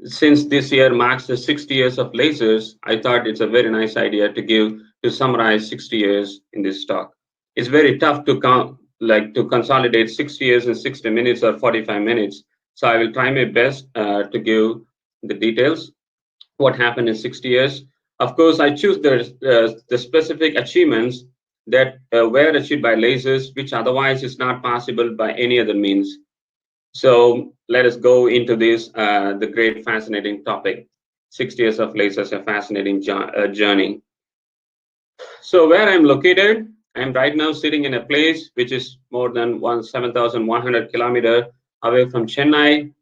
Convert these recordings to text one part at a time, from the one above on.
Since this year marks the 60 years of lasers, I thought it's a very nice idea to summarize 60 years in this talk. It's very tough to to consolidate 60 years in 60 minutes or 45 minutes. So I will try my best to give the details, what happened in 60 years. Of course, I choose the specific achievements that were achieved by lasers, which otherwise is not possible by any other means. So let us go into this, the great fascinating topic. 60 years of lasers, a fascinating journey. So where I'm located, I'm right now sitting in a place which is more than 7,100 kilometers away from Chennai.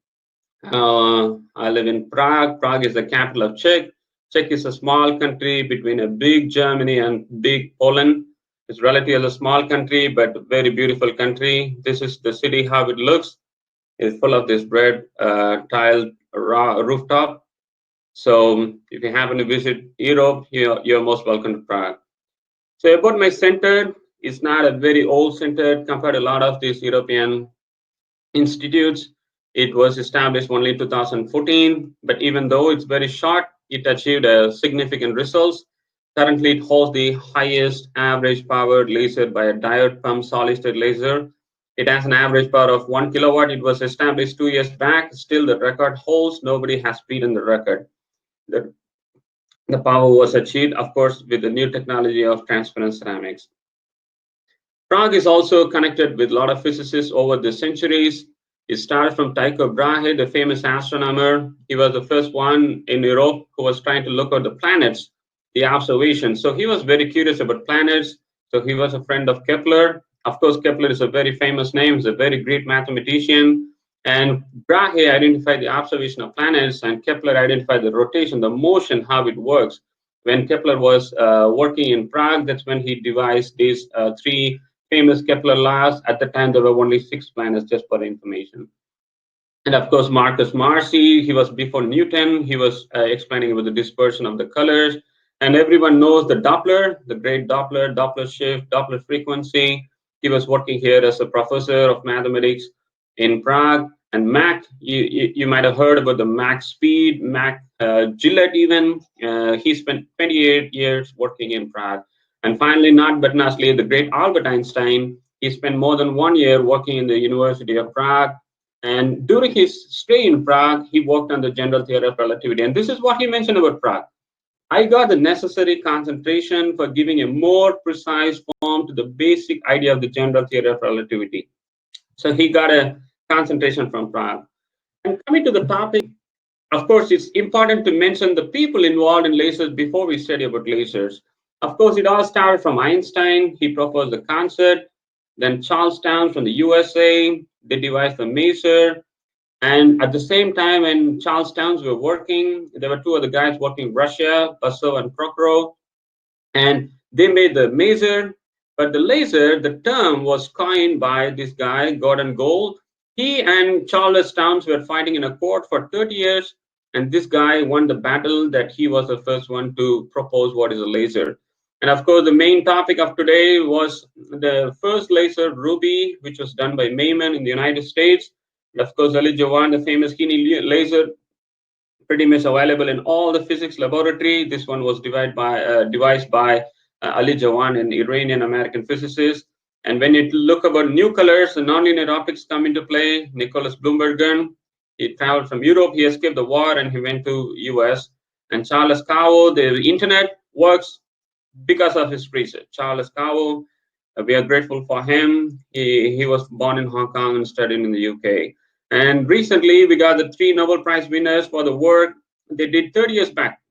I live in Prague. Prague is the capital of Czech. Czech is a small country between a big Germany and big Poland. It's relatively a small country, but very beautiful country. This is the city, how it looks. It's full of this red tiled rooftop. So if you happen to visit Europe, you're most welcome to Prague. So about my center, it's not a very old center compared to a lot of these European institutes. It was established only in 2014, but even though it's very short, it achieved significant results. Currently, it holds the highest average powered laser by a diode pump solid-state laser. It has an average power of 1 kilowatt. It was established 2 years back. Still, the record holds. Nobody has beaten the record. The power was achieved, of course, with the new technology of transparent ceramics. Prague is also connected with a lot of physicists over the centuries. It started from Tycho Brahe, the famous astronomer. He was the first one in Europe who was trying to look at the planets, the observation. So he was very curious about planets. So he was a friend of Kepler. Of course, Kepler is a very famous name. He's a very great mathematician. And Brahe identified the observation of planets, and Kepler identified the rotation, the motion, how it works. When Kepler was working in Prague, that's when he devised these three famous Kepler laws. At the time, there were only 6 planets, just for information. And of course, Marcus Marcy, he was before Newton. He was explaining about the dispersion of the colors. And everyone knows the Doppler, the great Doppler, Doppler shift, Doppler frequency. He was working here as a professor of mathematics in Prague. And Mach, you might have heard about the Mach speed, Mach Gillette even. He spent 28 years working in Prague. And finally, not but not least, the great Albert Einstein. He spent more than 1 year working in the University of Prague. And during his stay in Prague, he worked on the general theory of relativity. And this is what he mentioned about Prague. I got the necessary concentration for giving a more precise form to the basic idea of the general theory of relativity. So he got a concentration from Prague. And coming to the topic, of course, it's important to mention the people involved in lasers before we study about lasers. Of course, it all started from Einstein. He proposed the concept. Then Charles Townes from the USA, they devised the maser. And at the same time, when Charles Townes were working, there were 2 other guys working in Russia, Basov and Prokhorov, and they made the maser. But the laser, the term was coined by this guy, Gordon Gould. He and Charles Townes were fighting in a court for 30 years, and this guy won the battle that he was the first one to propose what is a laser. And of course, the main topic of today was the first laser, Ruby, which was done by Mayman in the United States. And of course, Ali Jawan, the famous Heaney laser, pretty much available in all the physics laboratory. This one was devised by Ali Jawan, an Iranian-American physicist. And when you look about new colors, the nonlinear optics come into play. Nicholas Bloembergen, he traveled from Europe. He escaped the war and he went to US. And Charles Cao, the internet works because of his research. Charles Cao, we are grateful for him. He was born in Hong Kong and studied in the UK. And recently, we got the 3 Nobel Prize winners for the work they did 30 years back,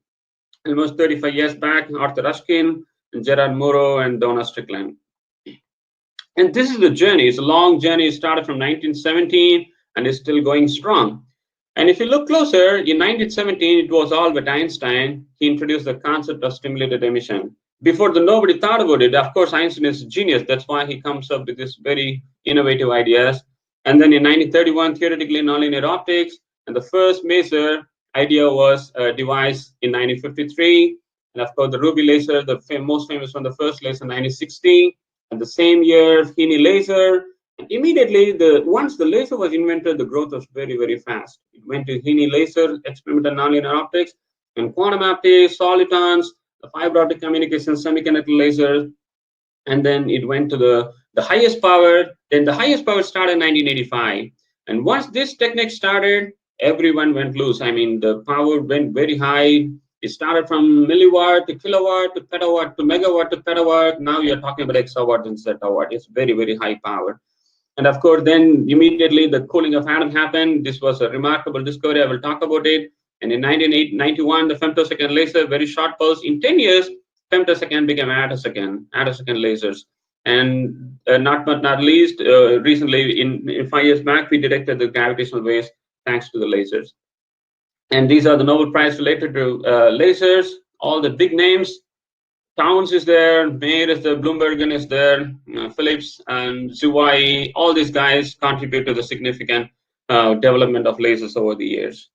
almost 35 years back, Arthur Ashkin, and Gerard Mourou, and Donna Strickland. And this is the journey. It's a long journey. It started from 1917 and is still going strong. And if you look closer, in 1917, it was Albert Einstein. He introduced the concept of stimulated emission. Before nobody thought about it. Of course, Einstein is a genius. That's why he comes up with this very innovative ideas. And then in 1931, theoretically nonlinear optics, and the first maser idea was devised in 1953. And of course, the Ruby laser, the most famous one, the first laser, 1960. And the same year, Heaney laser, Immediately, once the laser was invented, the growth was very, very fast. It went to HiLASE laser, experimental nonlinear optics, and quantum optics, solitons, the fiber optic communication, semiconductor laser, and then it went to the highest power. Then the highest power started in 1985. And once this technique started, everyone went loose. I mean, the power went very high. It started from milliwatt to kilowatt to petawatt to megawatt to petawatt. Now you're talking about exawatt and zettawatt. It's very, very high power. And of course, then immediately the cooling of atom happened. This was a remarkable discovery. I will talk about it. And in 1991, the femtosecond laser, very short pulse. In 10 years, femtosecond became attosecond lasers. And not least, recently, in 5 years back, we detected the gravitational waves thanks to the lasers. And these are the Nobel Prize related to lasers, all the big names. Towns is there, Mayer is there, Bloombergen is there, Phillips and Zuwai, all these guys contribute to the significant development of lasers over the years.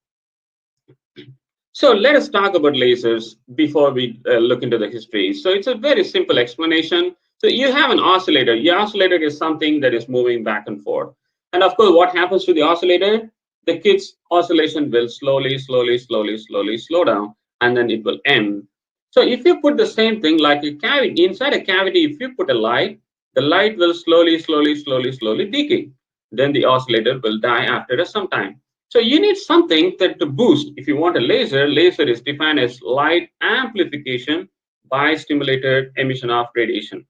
So let us talk about lasers before we look into the history. So it's a very simple explanation. So you have an oscillator. Your oscillator is something that is moving back and forth. And of course, what happens to the oscillator? The kid's oscillation will slowly slow down, and then it will end. So if you put the same thing like a cavity, inside a cavity, if you put a light, the light will slowly decay. Then the oscillator will die after some time. So you need something that to boost. If you want a laser, laser is defined as light amplification by stimulated emission of radiation.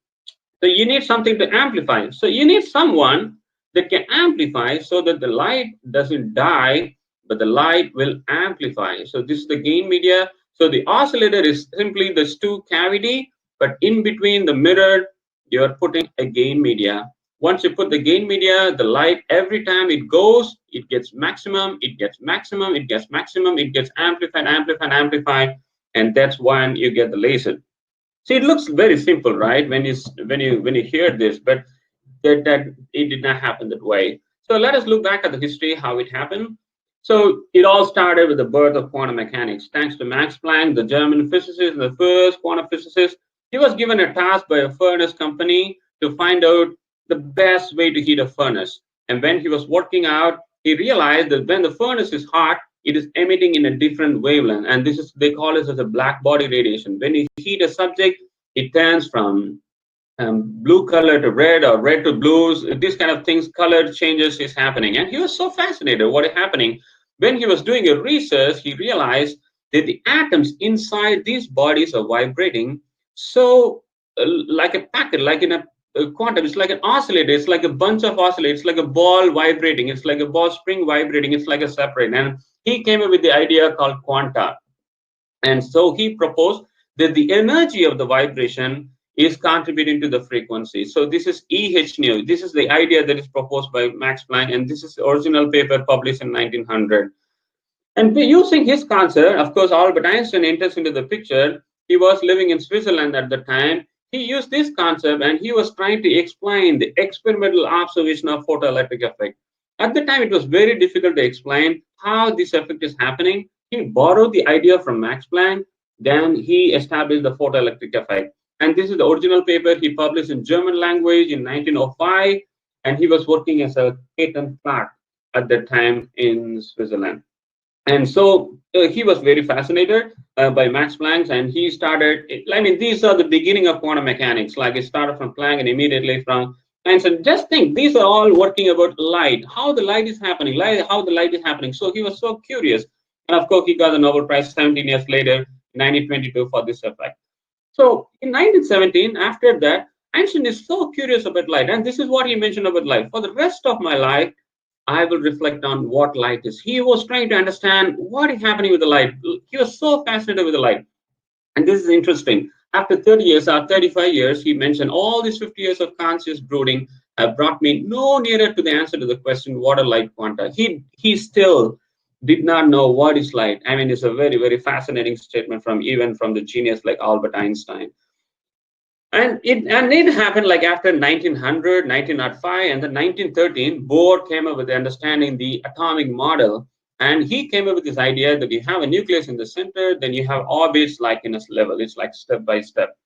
So you need something to amplify. So you need someone that can amplify so that the light doesn't die, but the light will amplify. So this is the gain media. So the oscillator is simply this two cavity, but in between the mirror, you're putting a gain media. Once you put the gain media, the light, every time it goes, it gets maximum, it gets maximum, it gets maximum, it gets amplified, and that's when you get the laser. See, it looks very simple, right? When you hear this, but that it did not happen that way. So let us look back at the history, how it happened. So it all started with the birth of quantum mechanics. Thanks to Max Planck, the German physicist, the first quantum physicist, he was given a task by a furnace company to find out the best way to heat a furnace. And when he was working out, he realized that when the furnace is hot, it is emitting in a different wavelength. And this is, they call this as a black body radiation. When you heat a subject, it turns from blue color to red or red to blues. These kind of things, color changes is happening. And he was so fascinated what is happening. When he was doing a research, he realized that the atoms inside these bodies are vibrating. So like a packet, like in a quantum, it's like an oscillator. It's like a bunch of oscillators. It's like a ball vibrating. It's like a ball spring vibrating. It's like a separate. And he came up with the idea called quanta. And so he proposed that the energy of the vibration is contributing to the frequency. So this is EH nu. This is the idea that is proposed by Max Planck, and this is the original paper published in 1900. And using his concept, of course, Albert Einstein enters into the picture. He was living in Switzerland at the time. He used this concept and he was trying to explain the experimental observation of photoelectric effect. At the time, it was very difficult to explain how this effect is happening. He borrowed the idea from Max Planck. Then he established the photoelectric effect. And this is the original paper he published in German language in 1905. And he was working as a patent clerk at that time in Switzerland. And so he was very fascinated by Max Planck, and he started, I mean, these are the beginning of quantum mechanics. Like it started from Planck and immediately from Einstein. Just think, these are all working about light, how the light is happening, how the light is happening. So he was so curious. And of course, he got the Nobel Prize 17 years later, 1922, for this effect. So in 1917, after that, Einstein is so curious about light. And this is what he mentioned about light. For the rest of my life, I will reflect on what light is. He was trying to understand what is happening with the light. He was so fascinated with the light. And this is interesting. After 30 years or 35 years, he mentioned all these 50 years of conscious brooding have brought me no nearer to the answer to the question, what are light quanta? He still did not know what is light. I mean, it's a very, very fascinating statement from even from the genius like Albert Einstein. And it happened like after 1900, 1905, and then 1913, Bohr came up with understanding the atomic model. And he came up with this idea that you have a nucleus in the center, then you have orbits like in a level. It's like step by step.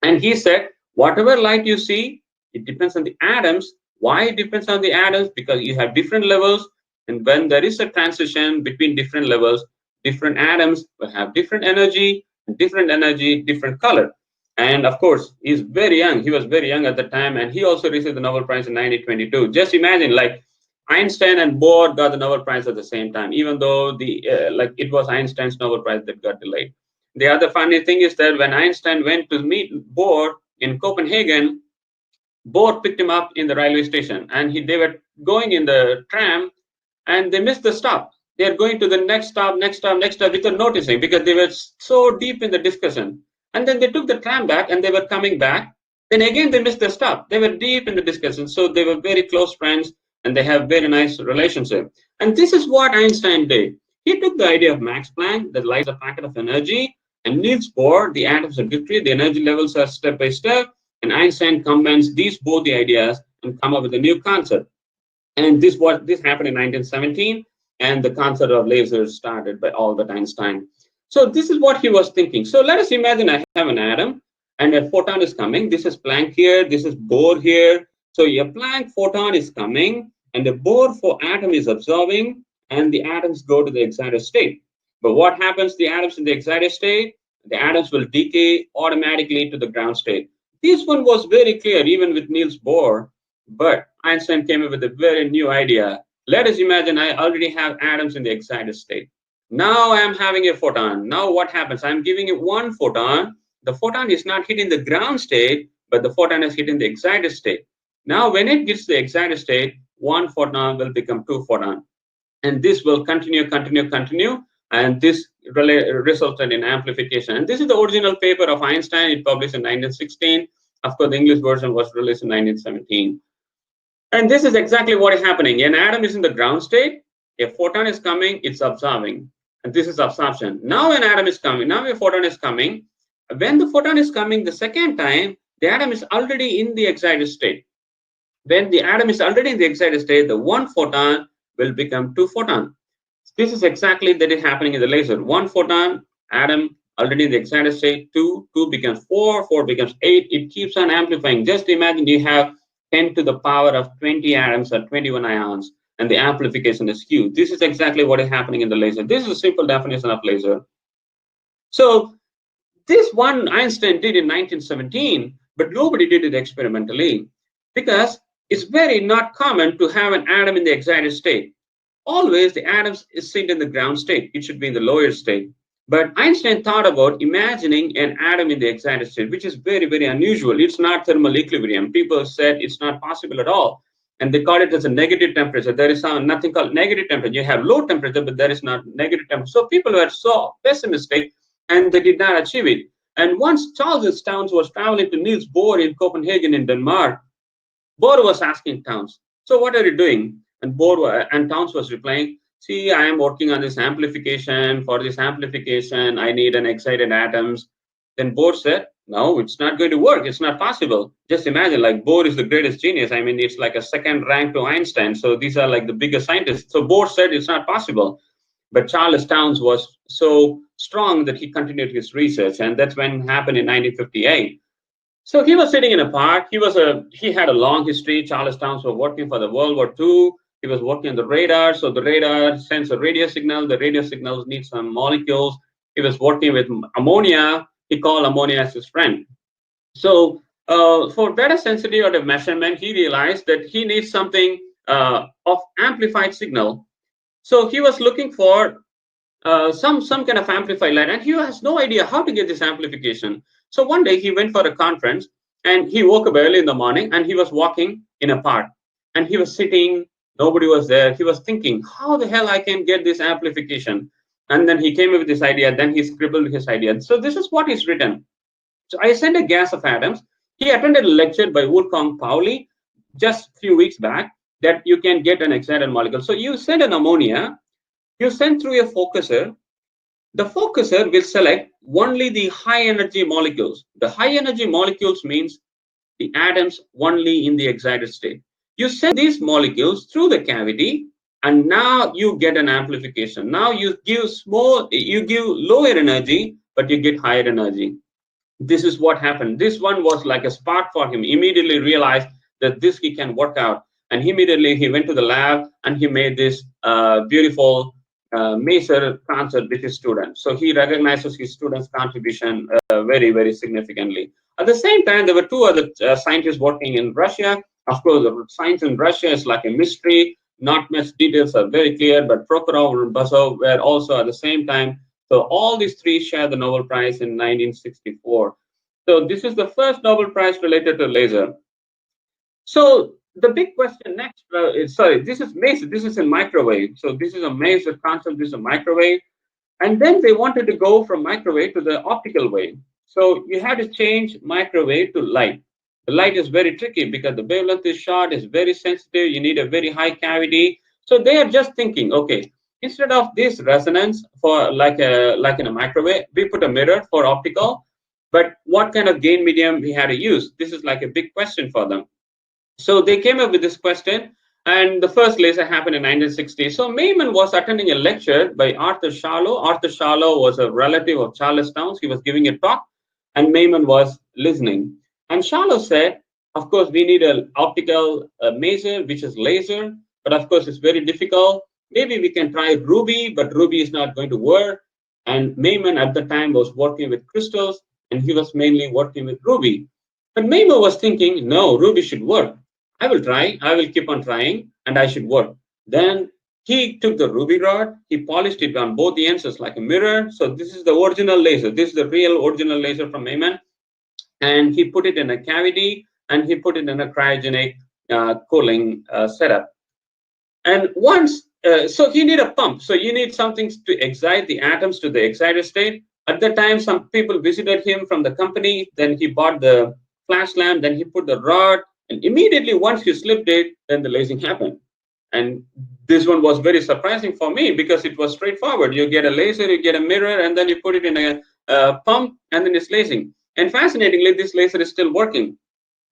And he said, whatever light you see, it depends on the atoms. Why it depends on the atoms? Because you have different levels, and when there is a transition between different levels, different atoms will have different energy, different color. And of course, he's very young. He was very young at the time, and he also received the Nobel Prize in 1922. Just imagine, like Einstein and Bohr got the Nobel Prize at the same time, even though like it was Einstein's Nobel Prize that got delayed. The other funny thing is that when Einstein went to meet Bohr in Copenhagen, Bohr picked him up in the railway station, and they were going in the tram, and they missed the stop. They are going to the next stop, next stop, next stop without noticing because they were so deep in the discussion. And then they took the tram back, and they were coming back. Then again they missed the stop. They were deep in the discussion, so they were very close friends, and they have very nice relationship. And this is what Einstein did. He took the idea of Max Planck, that light is a packet of energy, and Niels Bohr, the atoms are discrete, the energy levels are step by step, and Einstein combines both the ideas and come up with a new concept. And this happened in 1917, and the concept of lasers started by Albert Einstein. So this is what he was thinking. So let us imagine I have an atom, and a photon is coming. This is Planck here, this is Bohr here. So a Planck photon is coming, and the Bohr atom is absorbing, and the atoms go to the excited state. But what happens to the atoms in the excited state? The atoms will decay automatically to the ground state. This one was very clear even with Niels Bohr, but Einstein came up with a very new idea. Let us imagine I already have atoms in the excited state. Now I am having a photon. Now what happens? I'm giving it one photon. The photon is not hitting the ground state, but the photon is hitting the excited state. Now when it gets the excited state, one photon will become two photons. And this will continue, and this resulted in amplification. And this is the original paper of Einstein. It published in 1916. Of course, the English version was released in 1917. And this is exactly what is happening. An atom is in the ground state. A photon is coming. It's absorbing. And this is absorption. Now an atom is coming. Now a photon is coming. When the photon is coming the second time, the atom is already in the excited state. When the atom is already in the excited state, the one photon will become two photons. This is exactly that is happening in the laser. One photon, atom already in the excited state, two becomes four becomes 8. It keeps on amplifying. Just imagine you have 10 to the power of 20 atoms or 21 ions, and the amplification is huge. This is exactly what is happening in the laser. This is a simple definition of laser. So this one Einstein did in 1917, but nobody did it experimentally because it's very not common to have an atom in the excited state. Always the atoms is sit in the ground state. It should be in the lower state. But Einstein thought about imagining an atom in the excited state, which is very, very unusual. It's not thermal equilibrium. People said it's not possible at all. And they call it as a negative temperature. There is nothing called negative temperature. You have low temperature, but there is not negative temperature. So people were so pessimistic, and they did not achieve it. And once Charles Towns was traveling to Niels Bohr in Copenhagen in Denmark, Bohr was asking Towns, so what are you doing? And Towns was replying, see, I am working on this amplification. For this amplification, I need an excited atoms. Then Bohr said, no, it's not going to work. It's not possible. Just imagine, like Bohr is the greatest genius. I mean, it's like a second rank to Einstein. So these are like the biggest scientists. So Bohr said it's not possible. But Charles Towns was so strong that he continued his research. And that's when it happened in 1958. So he was sitting in a park. He had a long history. Charles Towns was working for the World War II. He was working on the radar. So the radar sends a radio signal. The radio signals need some molecules. He was working with ammonia. He called ammonia as his friend. So for better sensitivity of measurement, he realized that he needs something of amplified signal. So he was looking for some kind of amplified light, and he has no idea how to get this amplification. So one day he went for a conference, and he woke up early in the morning, and he was walking in a park, and he was sitting. Nobody was there. He was thinking, how the hell I can get this amplification? And then he came up with this idea. Then he scribbled his idea. So this is what is written. So I sent a gas of atoms. He attended a lecture by Wolfgang Pauli just a few weeks back that you can get an excited molecule. So you send an ammonia. You send through a focuser. The focuser will select only the high energy molecules. The high energy molecules means the atoms only in the excited state. You send these molecules through the cavity, and now you get an amplification. Now you give lower energy, but you get higher energy. This is what happened. This one was like a spark for him. Immediately realized that this he can work out. And immediately he went to the lab and he made this beautiful major concert with his students. So he recognizes his students' contribution very, very significantly. At the same time, there were two other scientists working in Russia. Of course, the science in Russia is like a mystery. Not much details are very clear, but Prokhorov and Basov were also at the same time. So all these three shared the Nobel Prize in 1964. So this is the first Nobel Prize related to laser. So the big question next is, sorry, this is maser. This is in microwave. So this is a maser concept. This is a microwave. And then they wanted to go from microwave to the optical wave. So you had to change microwave to light. The light is very tricky because the wavelength is short, is very sensitive. You need a very high cavity. So they are just thinking, okay, instead of this resonance for like in a microwave, we put a mirror for optical. But what kind of gain medium we had to use? This is like a big question for them. So they came up with this question, and the first laser happened in 1960. So Mayman was attending a lecture by Arthur Charlot. Arthur Charlot was a relative of Charles Townes. He was giving a talk, and Mayman was listening. And Charlot said, of course, we need an optical maser, which is laser, but of course, it's very difficult. Maybe we can try ruby, but ruby is not going to work. And Mayman at the time was working with crystals, and he was mainly working with ruby. But Mayman was thinking, no, ruby should work. I will try, I will keep on trying, and I should work. Then he took the ruby rod, he polished it on both the ends as like a mirror. So this is the original laser. This is the real original laser from Mayman. And he put it in a cavity, and he put it in a cryogenic cooling setup. And once, so he need a pump. So you need something to excite the atoms to the excited state. At the time, some people visited him from the company. Then he bought the flash lamp, then he put the rod, and immediately once he slipped it, then the lasing happened. And this one was very surprising for me because it was straightforward. You get a laser, you get a mirror, and then you put it in a pump, and then it's lasing. And fascinatingly, this laser is still working.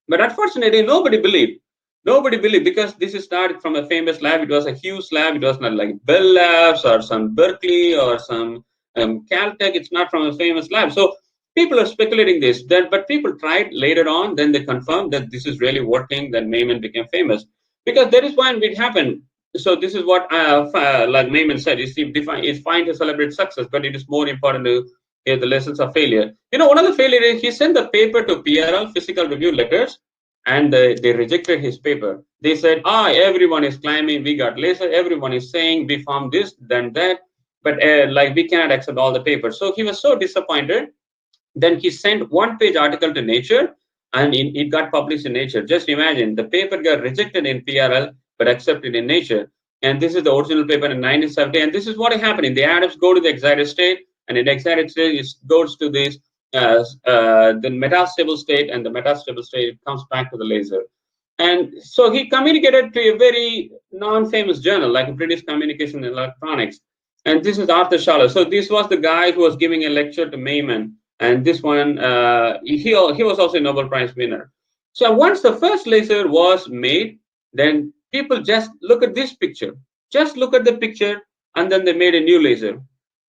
But unfortunately, nobody believed. Nobody believed because this is started from a famous lab. It was a huge lab. It was not like Bell Labs or some Berkeley or some Caltech. It's not from a famous lab. So people are speculating this, but people tried later on, then they confirmed that this is really working, then Mayman became famous. Because that is when it happened. So this is what, like Mayman said, it's fine to celebrate success, but it is more important to hear the lessons of failure. You know, one of the failures, he sent the paper to PRL, Physical Review Letters, and they rejected his paper. They said, everyone is claiming we got laser, everyone is saying we found this, then that, but like we cannot accept all the papers. So he was so disappointed. Then he sent one-page article to Nature, and it got published in Nature. Just imagine, the paper got rejected in PRL, but accepted in Nature. And this is the original paper in 1970. And this is what is happening. The atoms go to the excited state, and in excited state, it goes to this the metastable state, and the metastable state comes back to the laser. And so he communicated to a very non-famous journal, like British Communication and Electronics. And this is Arthur Charlot. So this was the guy who was giving a lecture to Mayman. And this one, he was also a Nobel Prize winner. So once the first laser was made, then people just look at this picture. Just look at the picture, and then they made a new laser.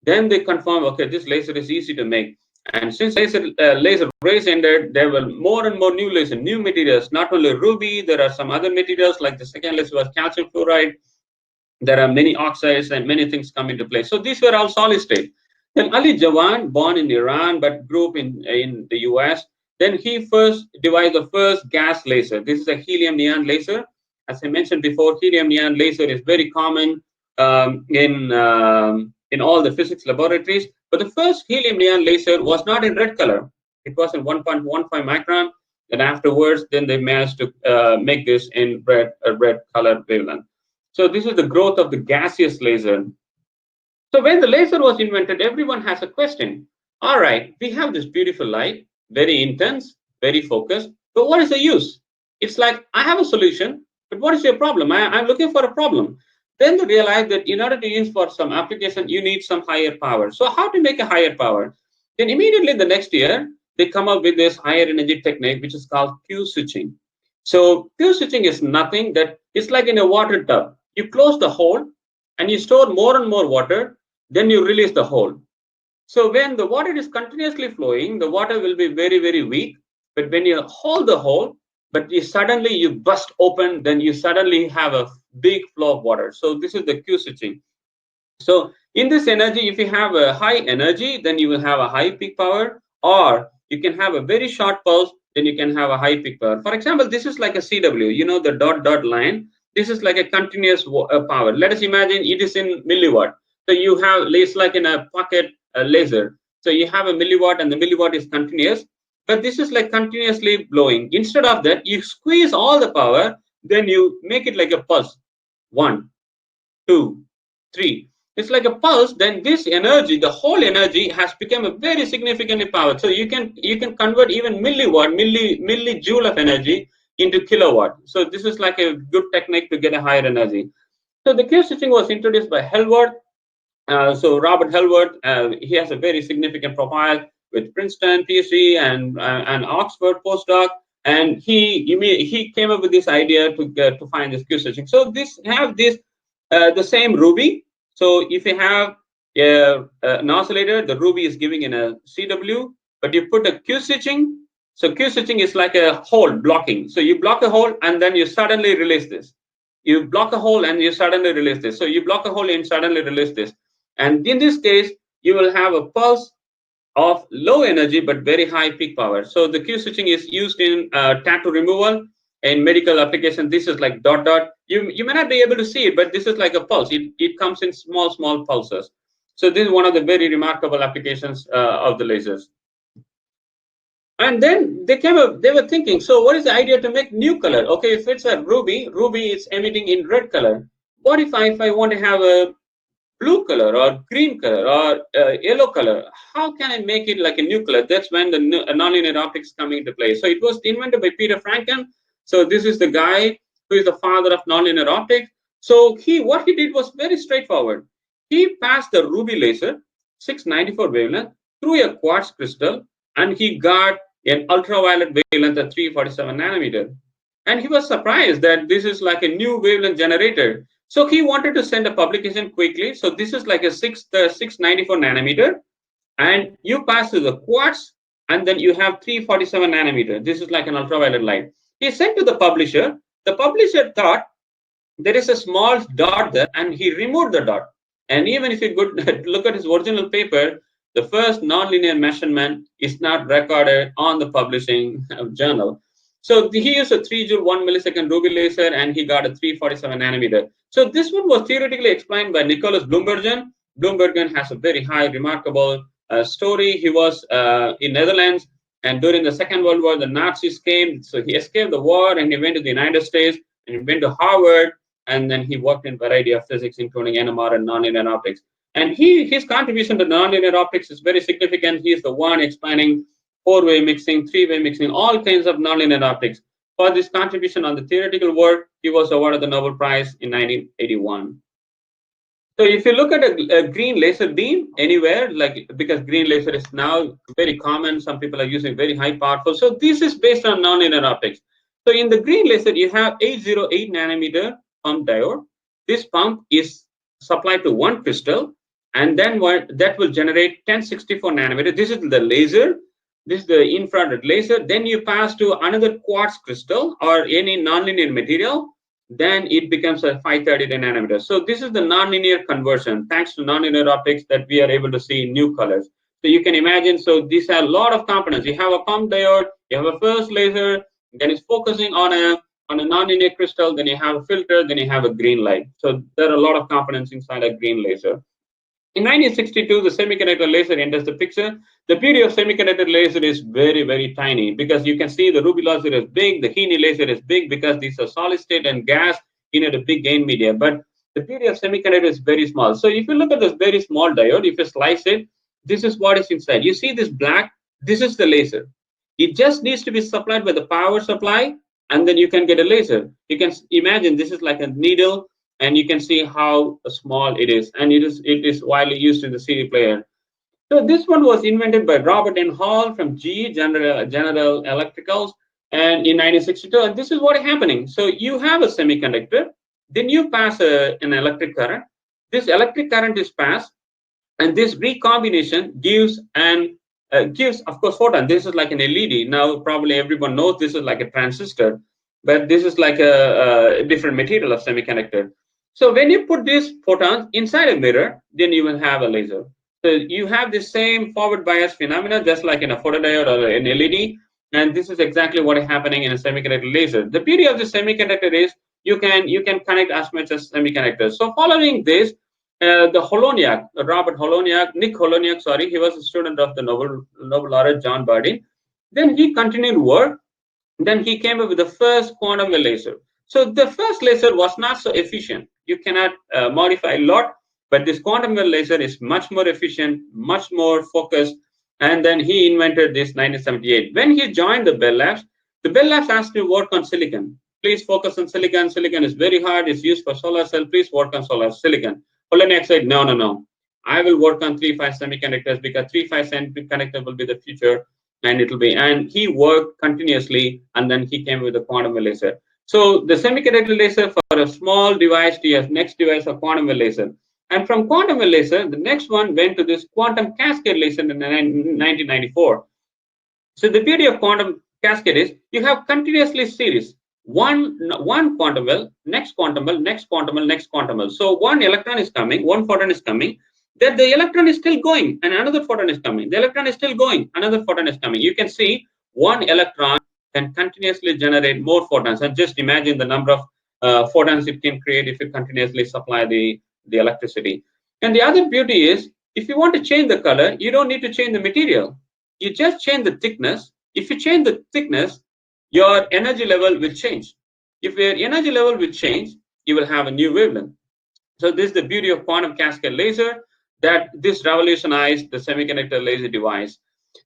Then they confirmed, okay, this laser is easy to make. And since laser race ended, there were more and more new lasers, new materials, not only ruby, there are some other materials, like the second laser was calcium fluoride. There are many oxides and many things come into play. So these were all solid state. Then Ali Jawan, born in Iran but grew up in the US, then he first devised the first gas laser. This is a helium neon laser. As I mentioned before, helium neon laser is very common in all the physics laboratories. But the first helium neon laser was not in red color. It was in 1.15 micron. And afterwards, then they managed to make this in red color wavelength. So this is the growth of the gaseous laser. So when the laser was invented, everyone has a question. All right, we have this beautiful light, very intense, very focused, but what is the use? It's like, I have a solution, but what is your problem? I'm looking for a problem. Then they realized that in order to use for some application, you need some higher power. So how to make a higher power? Then immediately the next year, they come up with this higher energy technique, which is called Q switching. So Q switching is nothing that it's like in a water tub. You close the hole and you store more and more water, then you release the hole. So when the water is continuously flowing, the water will be very, very weak. But when you hold the hole, but suddenly you bust open, then you suddenly have a big flow of water. So this is the Q switching. So in this energy, if you have a high energy, then you will have a high peak power, or you can have a very short pulse, then you can have a high peak power. For example, this is like a CW, you know, the dot dot line. This is like a continuous power. Let us imagine it is in milliwatt. So you have, it's like in a pocket laser. So you have a milliwatt, and the milliwatt is continuous, but this is like continuously blowing. Instead of that, you squeeze all the power, then you make it like a pulse. 1, 2, 3. It's like a pulse. Then this energy, the whole energy, has become a very significantly powered. So you can convert even milliwatt, millijoule of energy into kilowatt. So this is like a good technique to get a higher energy. So the Q switching was introduced by Helworth. So Robert Helworth, he has a very significant profile with Princeton PhD and Oxford postdoc, and he came up with this idea to find this Q switching. So this have this the same Ruby. So if you have an oscillator, the Ruby is giving in a CW, but you put a Q switching. So Q switching is like a hole blocking. So you block a hole and then you suddenly release this. You block a hole and you suddenly release this. So you block a hole and suddenly release this. And in this case, you will have a pulse of low energy but very high peak power. So the Q switching is used in tattoo removal in medical application. This is like dot dot. You may not be able to see it, but this is like a pulse. It comes in small pulses. So this is one of the very remarkable applications of the lasers. And then they were thinking, so what is the idea to make new color? Okay, if it's a ruby is emitting in red color. What if I want to have a blue color or green color or yellow color? How can I make it like a new color? That's when the nonlinear optics come into play. So it was invented by Peter Franken. So this is the guy who is the father of nonlinear optics. So what he did was very straightforward. He passed the ruby laser 694 wavelength through a quartz crystal, and he got an ultraviolet wavelength at 347 nanometer. And he was surprised that this is like a new wavelength generator. So he wanted to send a publication quickly. So this is like a 694 nanometer, and you pass through the quartz, and then you have 347 nanometer. This is like an ultraviolet light. He sent to the publisher. The publisher thought there is a small dot there, and he removed the dot. And even if you could look at his original paper, the first nonlinear measurement is not recorded on the publishing journal. So he used a 3 joule 1 millisecond ruby laser, and he got a 347 nanometer. So this one was theoretically explained by Nicholas Bloembergen. Bloembergen has a very high, remarkable story. He was in Netherlands, and during the Second World War, the Nazis came. So he escaped the war, and he went to the United States, and he went to Harvard, and then he worked in a variety of physics, including NMR and nonlinear optics. And his contribution to nonlinear optics is very significant. He is the one explaining four-way mixing, three-way mixing, all kinds of nonlinear optics. For this contribution on the theoretical work, he was awarded the Nobel Prize in 1981. So if you look at a green laser beam anywhere, like because green laser is now very common, some people are using very high powerful. So this is based on nonlinear optics. So in the green laser, you have 808 nanometer pump diode. This pump is supplied to one crystal, and then that will generate 1064 nanometer. This is the laser. This is the infrared laser. Then you pass to another quartz crystal or any nonlinear material. Then it becomes a 539 nanometer. So this is the nonlinear conversion. Thanks to nonlinear optics, that we are able to see new colors. So you can imagine. So these are a lot of components. You have a pump diode. You have a first laser. Then it's focusing on a nonlinear crystal. Then you have a filter. Then you have a green light. So there are a lot of components inside a green laser. In 1962, the semiconductor laser enters the picture. The beauty of semiconductor laser is very, very tiny, because you can see the ruby laser is big, the HiLASE laser is big, because these are solid state and gas, you need a big gain media. But the beauty of semiconductor is very small. So if you look at this very small diode, if you slice it, this is what is inside. You see this black, this is the laser. It just needs to be supplied by the power supply, and then you can get a laser. You can imagine this is like a needle, and you can see how small it is, and it is widely used in the CD player. So this one was invented by Robert N.Hall from GE, General Electricals, and in 1962. And this is what is happening. So you have a semiconductor, then you pass an electric current. This electric current is passed, and this recombination gives an gives, of course, photon. This is like an LED. Now, probably everyone knows this is like a transistor, but this is like a different material of semiconductor. So when you put these photons inside a mirror, then you will have a laser. So you have the same forward bias phenomena, just like in a photodiode or an LED. And this is exactly what is happening in a semiconductor laser. The beauty of the semiconductor is you can connect as much as semiconductors. So following this, the Holoniak, Robert Holoniak, Nick Holoniak, sorry, he was a student of the Nobel laureate John Bardeen. Then he continued work. Then he came up with the first quantum well laser. So the first laser was not so efficient. You cannot modify a lot, but this quantum well laser is much more efficient, much more focused. And then he invented this 1978. When he joined the Bell Labs asked him to work on silicon. Please focus on silicon. Silicon is very hard. It's used for solar cell. Please work on solar silicon. Poloniak said, no, no, no. I will work on 3-5 semiconductors because 3-5 semiconductor will be the future, and it will be. And he worked continuously, and then he came with the quantum laser. So the semiconductor laser for a small device to a next device, a quantum laser. And from quantum laser, the next one went to this quantum cascade laser in 1994. So the beauty of quantum cascade is you have continuously series. One quantum well, next quantum well, next quantum well, next quantum well. So one electron is coming, one photon is coming, then the electron is still going, and another photon is coming. The electron is still going, another photon is coming. You can see one electron can continuously generate more photons. And just imagine the number of photons it can create if you continuously supply the electricity. And the other beauty is, if you want to change the color, you don't need to change the material. You just change the thickness. If you change the thickness, your energy level will change. If your energy level will change, you will have a new wavelength. So this is the beauty of quantum cascade laser, that this revolutionized the semiconductor laser device.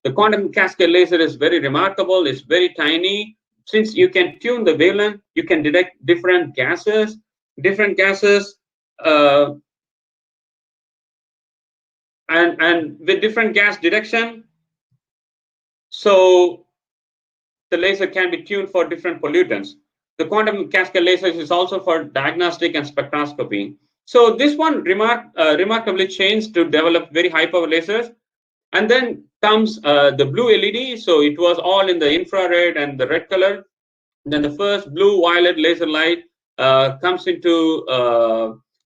The quantum cascade laser is very remarkable. It's very tiny. Since you can tune the wavelength, you can detect different gases, and with different gas detection. So the laser can be tuned for different pollutants. The quantum cascade laser is also for diagnostic and spectroscopy. So this one remarkably changed to develop very high power lasers. And then comes the blue LED. So it was all in the infrared and the red color. Then the first blue violet laser light comes into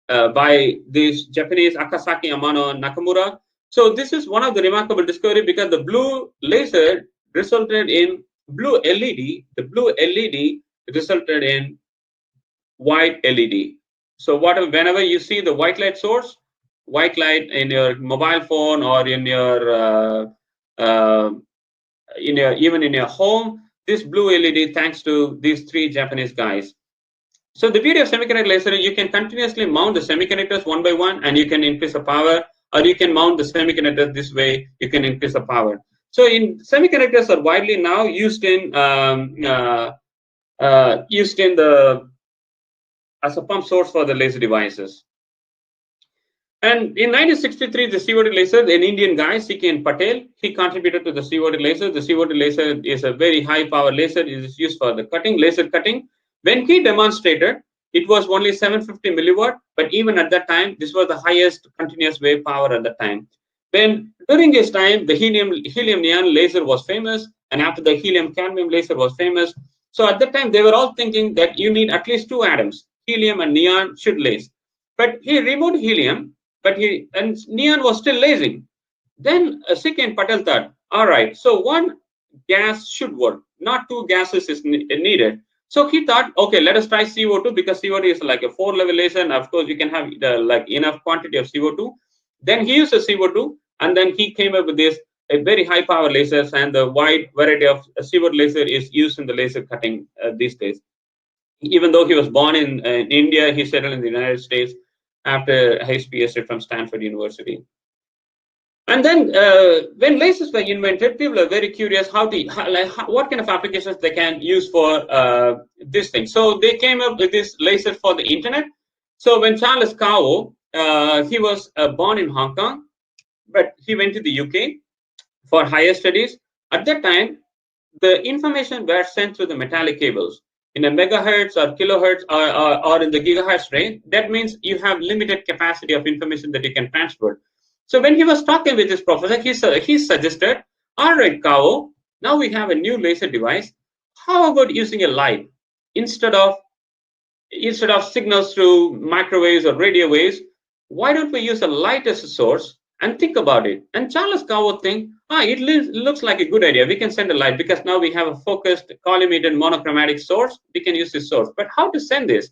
by this Japanese Akasaki Amano Nakamura. So this is one of the remarkable discovery, because the blue laser resulted in blue LED. The blue LED resulted in white LED. So whenever you see the white light source, white light in your mobile phone or in your even in your home, this blue LED, thanks to these three Japanese guys. So the beauty of semiconductor laser, you can continuously mount the semiconductors one by one, and you can increase the power, or you can mount the semiconductors this way, you can increase the power. So in semiconductors are widely now used in as a pump source for the laser devices. And in 1963, the COD laser, an Indian guy, C.K. Patel, he contributed to the COD laser. The COD laser is a very high power laser. It is used for the laser cutting. When he demonstrated, it was only 750 milliwatt, but even at that time, this was the highest continuous wave power at that time. During this time, the helium neon laser was famous, and after the helium cadmium laser was famous. So at that time, they were all thinking that you need at least two atoms, helium and neon should lace. But he removed helium, and neon was still lasing. Then C.K. Patel thought, all right, so one gas should work, not two gases is needed. So he thought, okay, let us try CO2, because CO2 is like a 4-level laser, and of course you can have like enough quantity of CO2. Then he used a CO2, and then he came up with this a very high power lasers, and the wide variety of CO2 laser is used in the laser cutting these days. Even though he was born in India, he settled in the United States after his PhD from Stanford University. And then when lasers were invented, people are very curious what kind of applications they can use for this thing. So they came up with this laser for the internet. So when Charles Kao, he was born in Hong Kong, but he went to the UK for higher studies. At that time, the information were sent through the metallic cables in a megahertz or kilohertz or in the gigahertz range. That means you have limited capacity of information that you can transfer. So when he was talking with his professor, he suggested, All right, Kao, now we have a new laser device. How about using a light instead of signals through microwaves or radio waves? Why don't we use a light as a source and think about it? And Charles Kao think, it looks like a good idea. We can send a light because now we have a focused collimated monochromatic source. We can use this source. But how to send this?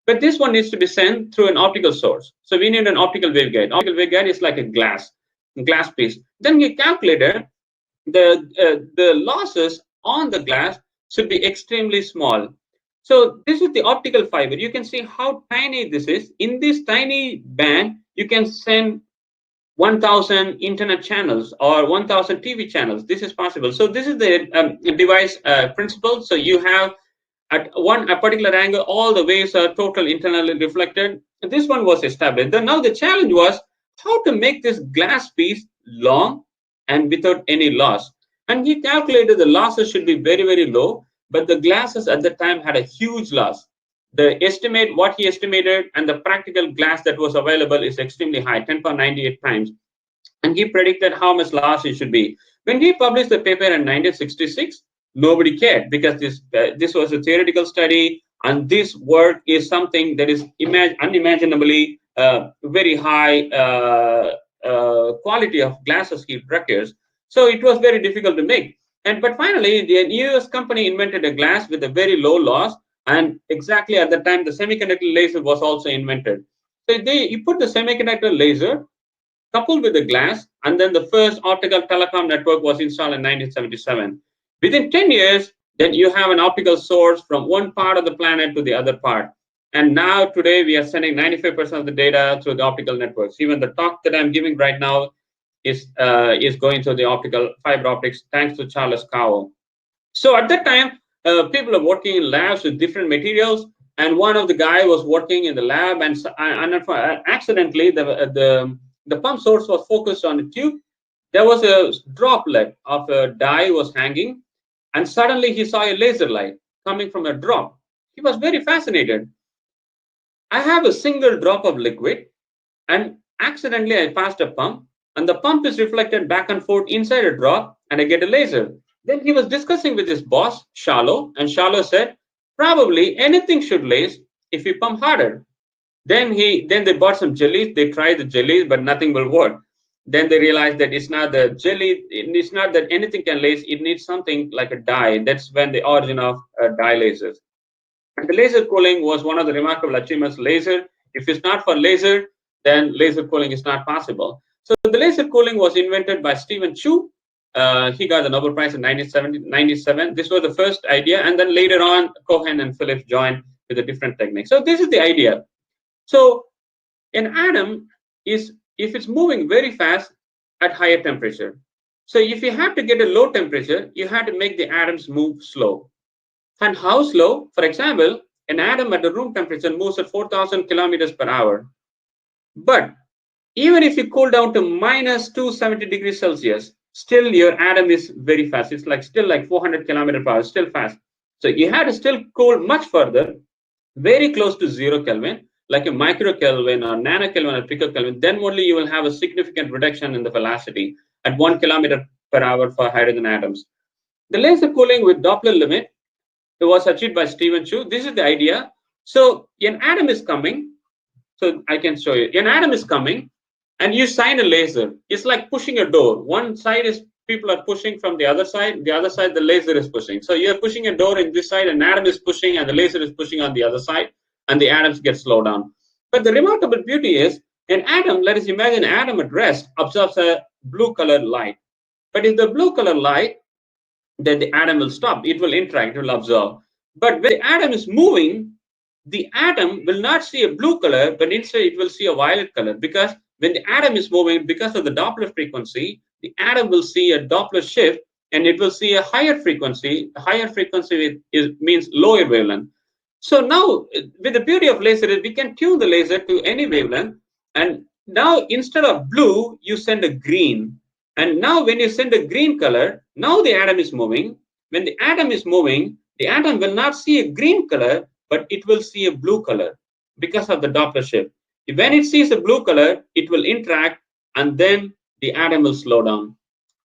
But this one needs to be sent through an optical source. So we need an optical waveguide. Optical waveguide is like a glass piece. Then he calculated the losses on the glass should be extremely small. So this is the optical fiber. You can see how tiny this is. In this tiny band, you can send 1,000 internet channels or 1,000 TV channels. This is possible. So this is the device principle. So you have at a particular angle, all the waves are totally internally reflected. This one was established. Now the challenge was how to make this glass piece long and without any loss. And he calculated the losses should be very, very low, but the glasses at the time had a huge loss. What he estimated and the practical glass that was available is extremely high, 10^98 times. And he predicted how much loss it should be. When he published the paper in 1966, nobody cared because this was a theoretical study, and this work is something that is unimaginably very high quality of glasses he requires. So it was very difficult to make. But finally, the US company invented a glass with a very low loss, and exactly at the time, the semiconductor laser was also invented. So you put the semiconductor laser coupled with the glass, and then the first optical telecom network was installed in 1977. Within 10 years, then you have an optical source from one part of the planet to the other part. And now today we are sending 95% of the data through the optical networks. Even the talk that I'm giving right now is going through the optical fiber optics, thanks to Charles Kao. So at that time, people are working in labs with different materials, and one of the guy was working in the lab, and accidentally the pump source was focused on a tube. There was a droplet of a dye was hanging, and suddenly he saw a laser light coming from a drop. He was very fascinated. I have a single drop of liquid, and accidentally I passed a pump, and the pump is reflected back and forth inside a drop, and I get a laser. Then he was discussing with his boss, Shallow, and Shallow said, probably anything should lace if we pump harder. Then they bought some jellies. They tried the jellies, but nothing will work. Then they realized that it's not the jelly. It's not that anything can lace. It needs something like a dye. That's when the origin of dye lasers. And the laser cooling was one of the remarkable achievements. Laser. If it's not for laser, then laser cooling is not possible. So the laser cooling was invented by Stephen Chu. He got the Nobel Prize in 1997. This was the first idea, and then later on, Cohen and Phillips joined with a different technique. So this is the idea. So an atom is, if it's moving very fast at higher temperature. So if you have to get a low temperature, you have to make the atoms move slow. And how slow? For example, an atom at the room temperature moves at 4,000 kilometers per hour. But even if you cool down to minus 270 degrees Celsius, still your atom is very fast. It's still like 400 kilometers per hour, still fast. So you have to still cool much further, very close to 0 Kelvin, like a microkelvin or nanokelvin or picokelvin. Then only you will have a significant reduction in the velocity at 1 kilometer per hour for hydrogen atoms. The laser cooling with Doppler limit, it was achieved by Stephen Chu. This is the idea. So an atom is coming. So I can show you. An atom is coming, and you shine a laser. It's like pushing a door. One side is people are pushing from the other side. The other side, the laser is pushing. So you're pushing a door in this side, an atom is pushing, and the laser is pushing on the other side, and the atoms get slowed down. But the remarkable beauty is an atom, let us imagine an atom at rest, absorbs a blue colored light. But if the blue colored light, then the atom will stop. It will interact, it will absorb. But when the atom is moving, the atom will not see a blue color, but instead it will see a violet color, because when the atom is moving, because of the Doppler frequency, the atom will see a Doppler shift, and it will see a higher frequency. Higher frequency means lower wavelength. So now, with the beauty of laser, we can tune the laser to any wavelength. And now, instead of blue, you send a green. And now, when you send a green color, now the atom is moving. When the atom is moving, the atom will not see a green color, but it will see a blue color because of the Doppler shift. When it sees a blue color, it will interact, and then the atom will slow down.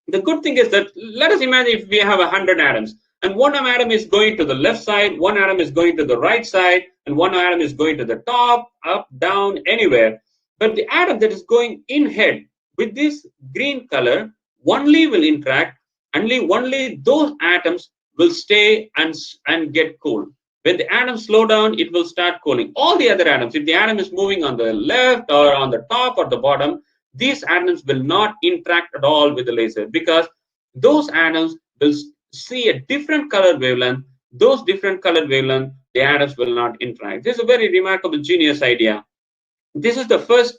The good thing is that, let us imagine if we have 100 atoms, and one atom is going to the left side, one atom is going to the right side, and one atom is going to the top, up, down, anywhere. But the atom that is going in head with this green color only will interact, only those atoms will stay and get cool. When the atoms slow down, it will start cooling. All the other atoms, if the atom is moving on the left or on the top or the bottom, these atoms will not interact at all with the laser, because those atoms will see a different color wavelength. Those different color wavelength, the atoms will not interact. This is a very remarkable, genius idea. This is the first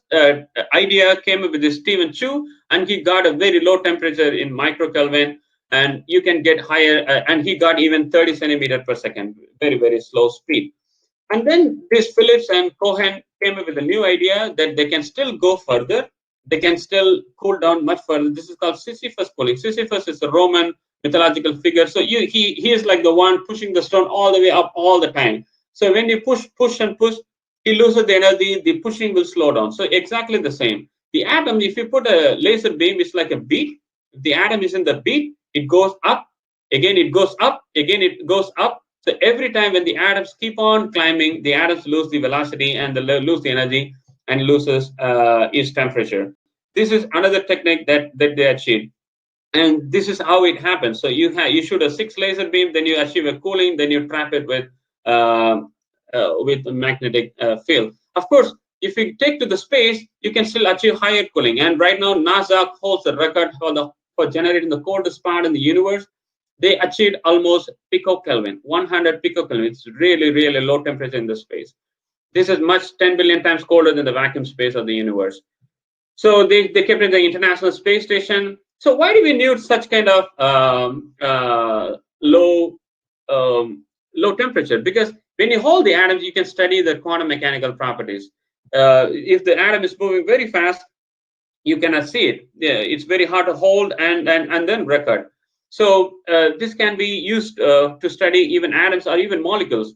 idea came up with this Stephen Chu, and he got a very low temperature in microkelvin, and you can get higher, and he got even 30 centimeter per second, very, very slow speed. And then this Phillips and Cohen came up with a new idea that they can still go further. They can still cool down much further. This is called Sisyphus cooling. Sisyphus is a Roman mythological figure. So he is like the one pushing the stone all the way up all the time. So when you push, and push, he loses the energy. The pushing will slow down. So exactly the same. The atom, if you put a laser beam, it's like a beat. If the atom is in the beat, it goes up. Again, it goes up. Again, it goes up. So every time when the atoms keep on climbing, the atoms lose the velocity and they lose the energy and loses its temperature. This is another technique that they achieved, and this is how it happens. So you shoot a 6 laser beam, then you achieve a cooling, then you trap it with a magnetic field. Of course, if you take to the space, you can still achieve higher cooling. And right now, NASA holds the record for generating the coldest part in the universe. They achieved almost picokelvin, 100 picokelvin. It's really, really low temperature in the space. This is much 10 billion times colder than the vacuum space of the universe. So they kept it in the International Space Station. So why do we need such kind of low temperature? Because when you hold the atoms, you can study the quantum mechanical properties. If the atom is moving very fast, you cannot see it. Yeah, it's very hard to hold and then record. So this can be used to study even atoms or even molecules.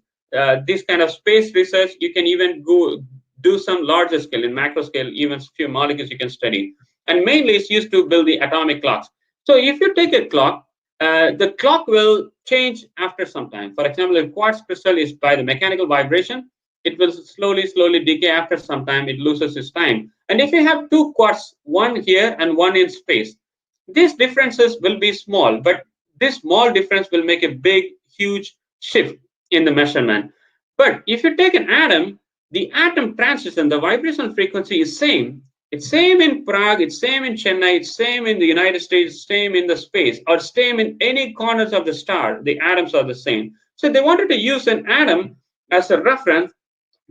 This kind of space research, you can even go do some larger scale, in macro scale, even few molecules you can study. And mainly it's used to build the atomic clocks. So if you take a clock, the clock will change after some time. For example, if quartz crystal is by the mechanical vibration, it will slowly decay. After some time, it loses its time. And if you have 2 quartz, one here and one in space, these differences will be small, but this small difference will make a big, huge shift in the measurement. But if you take an atom, the atom transition, the vibrational frequency is same. It's same in Prague, it's same in Chennai, it's same in the United States, same in the space, or same in any corners of the star. The atoms are the same. So they wanted to use an atom as a reference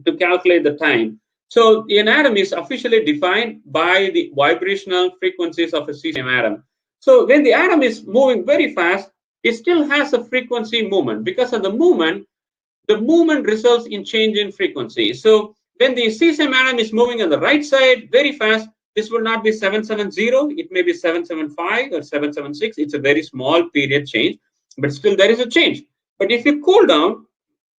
to calculate the time. So an atom is officially defined by the vibrational frequencies of a cesium atom. So when the atom is moving very fast, it still has a frequency movement. Because of the movement results in change in frequency. So when the cesium atom is moving on the right side very fast, this will not be 770, it may be 775 or 776. It's a very small period change, but still there is a change. But if you cool down,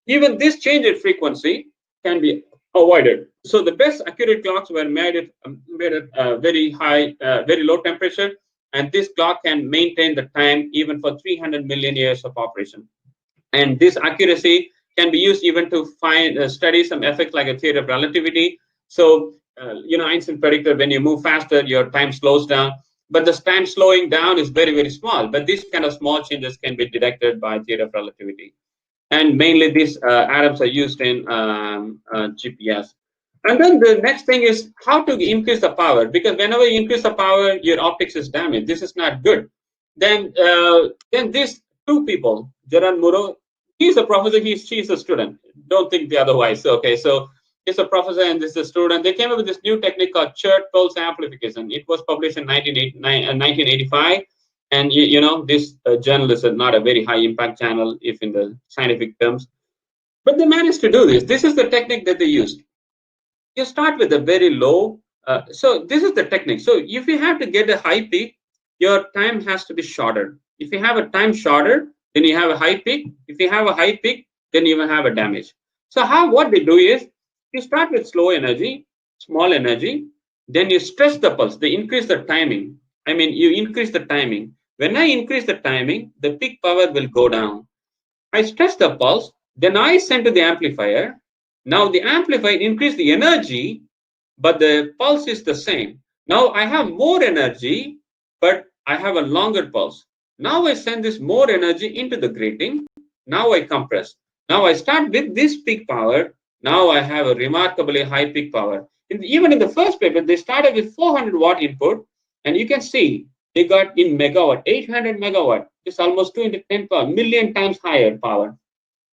even this change in frequency can be avoided. So the best accurate clocks were made at very high, very low temperature, and this clock can maintain the time even for 300 million years of operation. And this accuracy can be used even to find study some effects like a theory of relativity. So Einstein predicted when you move faster, your time slows down. But the time slowing down is very, very small. But these kind of small changes can be detected by theory of relativity. And mainly these atoms are used in GPS. And then the next thing is how to increase the power, because whenever you increase the power, your optics is damaged. This is not good. Then these 2 people, Gerard Muro, he's a professor, she's a student. Don't think the otherwise. Okay, so he's a professor and this is a student. They came up with this new technique called Chert pulse amplification. It was published in 1985. And this journal is not a very high impact channel, if in the scientific terms. But they managed to do this. This is the technique that they used. You start with a very low. So this is the technique. So if you have to get a high peak, your time has to be shorter. If you have a time shorter, then you have a high peak. If you have a high peak, then you will have a damage. So what they do is, you start with slow energy, small energy, then you stretch the pulse, they increase the timing, I mean, you increase the timing. When I increase the timing, the peak power will go down. I stretch the pulse, then I send to the amplifier. Now the amplifier increase the energy, but the pulse is the same. Now I have more energy, but I have a longer pulse. Now I send this more energy into the grating. Now I compress. Now I start with this peak power. Now I have a remarkably high peak power. Even in the first paper, they started with 400 watt input, and you can see they got in megawatt, 800 megawatt. It's almost 2 into 10 power, million times higher power.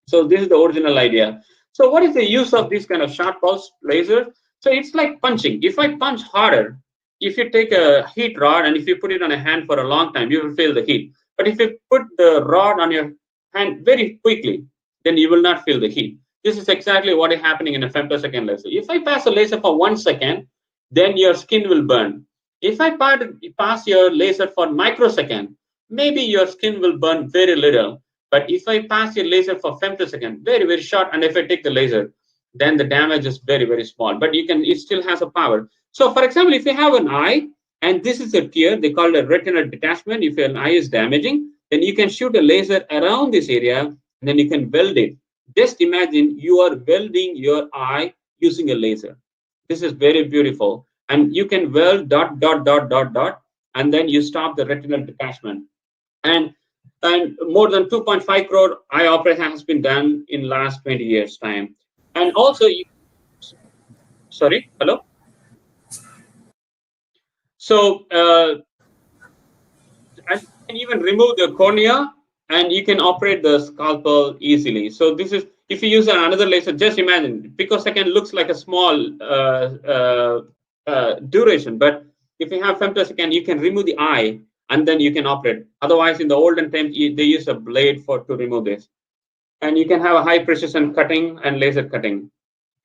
So this is the original idea. So what is the use of this kind of short pulse laser? So it's like punching. If I punch harder, if you take a heat rod and if you put it on a hand for a long time, you will feel the heat. But if you put the rod on your hand very quickly, then you will not feel the heat. This is exactly what is happening in a femtosecond laser. If I pass a laser for 1 second, then your skin will burn. If I pass your laser for microsecond, maybe your skin will burn very little. But if I pass a laser for femtosecond, very, very short, and if I take the laser, then the damage is very, very small. But it still has a power. So for example, if you have an eye, and this is a tear, they call it a retinal detachment. If an eye is damaging, then you can shoot a laser around this area, and then you can weld it. Just imagine you are welding your eye using a laser. This is very beautiful. And you can weld dot, dot, dot, dot, dot, and then you stop the retinal detachment. And more than 2.5 crore eye operation has been done in last 20 years time. And also, sorry, hello. So and you can even remove the cornea, and you can operate the scalpel easily. So this is, if you use another laser, just imagine, picosecond looks like a small duration, but if you have femtosecond, you can remove the eye and then you can operate. Otherwise, in the olden times, they use a blade to remove this. And you can have a high precision cutting and laser cutting.